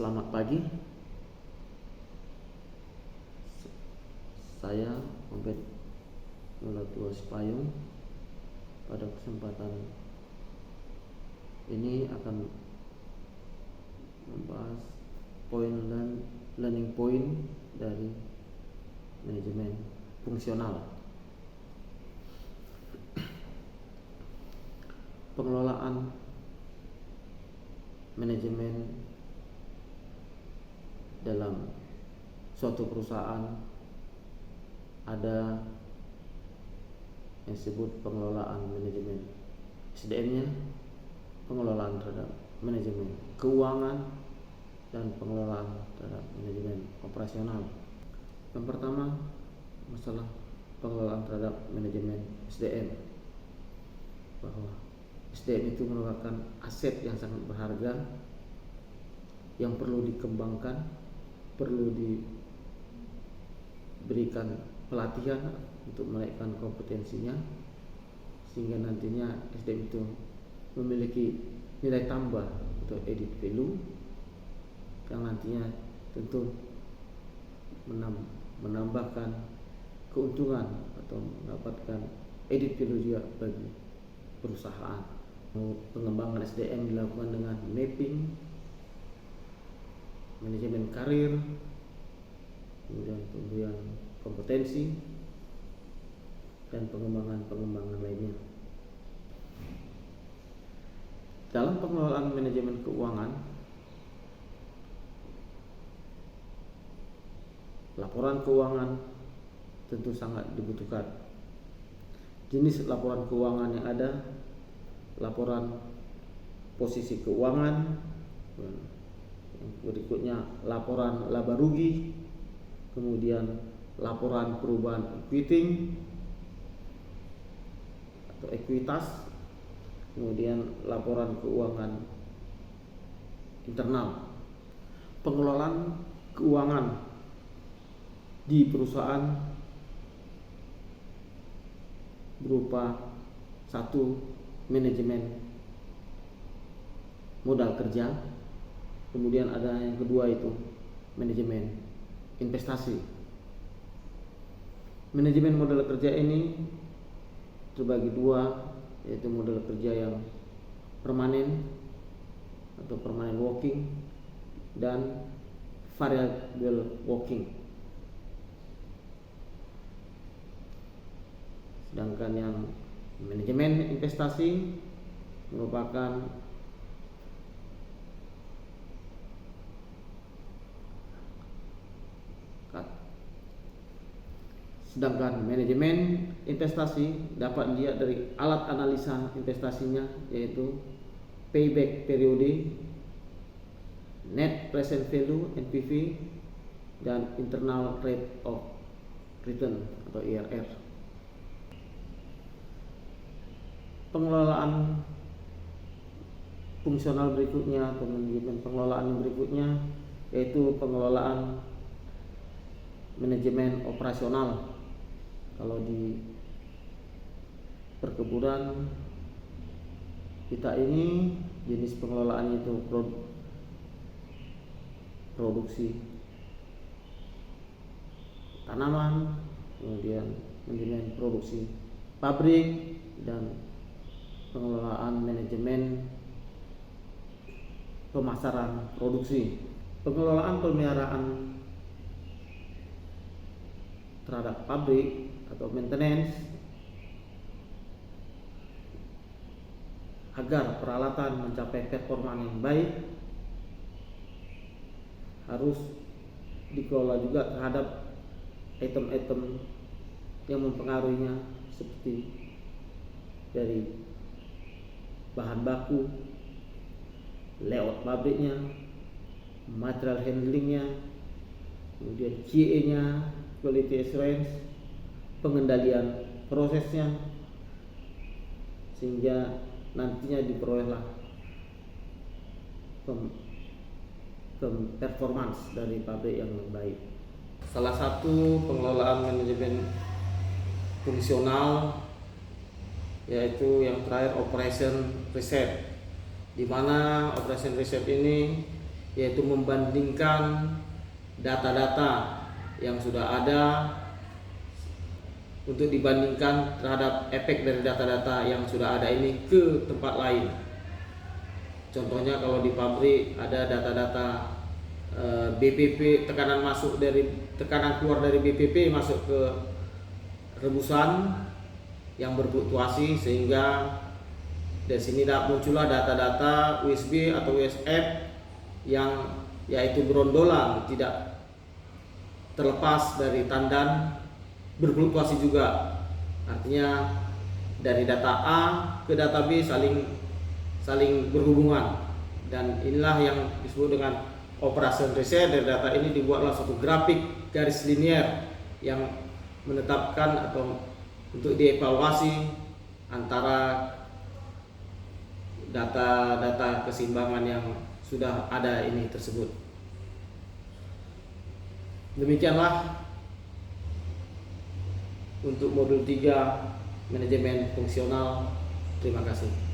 Selamat pagi. Saya Obed Mulatua Sipayung. Pada kesempatan ini akan membahas poin dan learning point dari manajemen fungsional. Pengelolaan manajemen dalam suatu perusahaan ada yang disebut pengelolaan manajemen SDM-nya, pengelolaan terhadap manajemen keuangan, dan pengelolaan terhadap manajemen operasional. Yang pertama, masalah pengelolaan terhadap manajemen SDM, bahwa SDM itu merupakan aset yang sangat berharga yang perlu dikembangkan, perlu diberikan pelatihan untuk menaikkan kompetensinya, sehingga nantinya SDM itu memiliki nilai tambah atau added value yang nantinya tentu menambahkan keuntungan atau mendapatkan added value juga bagi perusahaan. Pengembangan SDM dilakukan dengan mapping, manajemen karir, kemudian pemberian kompetensi, dan pengembangan lainnya. Dalam pengelolaan manajemen keuangan, laporan keuangan tentu sangat dibutuhkan. Jenis laporan keuangan yang ada: laporan posisi keuangan, yang berikutnya laporan laba rugi, kemudian laporan perubahan equity atau ekuitas, kemudian laporan keuangan internal. Pengelolaan keuangan di perusahaan berupa satu, manajemen modal kerja, kemudian ada yang kedua itu manajemen investasi. Manajemen modal kerja ini terbagi dua, yaitu modal kerja yang permanen atau permanent working dan variable working. Sedangkan yang manajemen investasi merupakan dapat dilihat dari alat analisa investasinya, yaitu payback period, net present value (NPV), dan internal rate of return atau IRR. Pengelolaan fungsional berikutnya atau manajemen pengelolaan yang berikutnya yaitu pengelolaan manajemen operasional. Kalau di perkebunan kita ini jenis pengelolaannya itu produksi tanaman, kemudian manajemen produksi pabrik, dan pengelolaan manajemen pemasaran produksi. Pengelolaan pemeliharaan terhadap pabrik atau maintenance agar peralatan mencapai performa yang baik harus dikelola juga terhadap item-item yang mempengaruhinya, seperti dari bahan baku, layout pabriknya, material handlingnya, kemudian QA-nya, quality assurance, pengendalian prosesnya, sehingga nantinya diperolehlah performance dari pabrik yang baik. Salah satu pengelolaan manajemen fungsional yaitu yang terakhir operation reset, di mana operation reset ini yaitu membandingkan data-data yang sudah ada untuk dibandingkan terhadap efek dari data-data yang sudah ada ini ke tempat lain. Contohnya kalau di pabrik ada data-data BPP, tekanan keluar dari BPP masuk ke rebusan yang berfluktuasi, sehingga dari sini muncullah data-data USB atau USF yang yaitu berondolan, tidak terlepas dari tandan, berfluktuasi juga. Artinya dari data A ke data B saling berhubungan, dan inilah yang disebut dengan operasi riset. Dari data ini dibuatlah suatu grafik garis linier yang menetapkan atau untuk dievaluasi antara data-data keseimbangan yang sudah ada ini tersebut. Demikianlah untuk modul 3 manajemen fungsional. Terima kasih.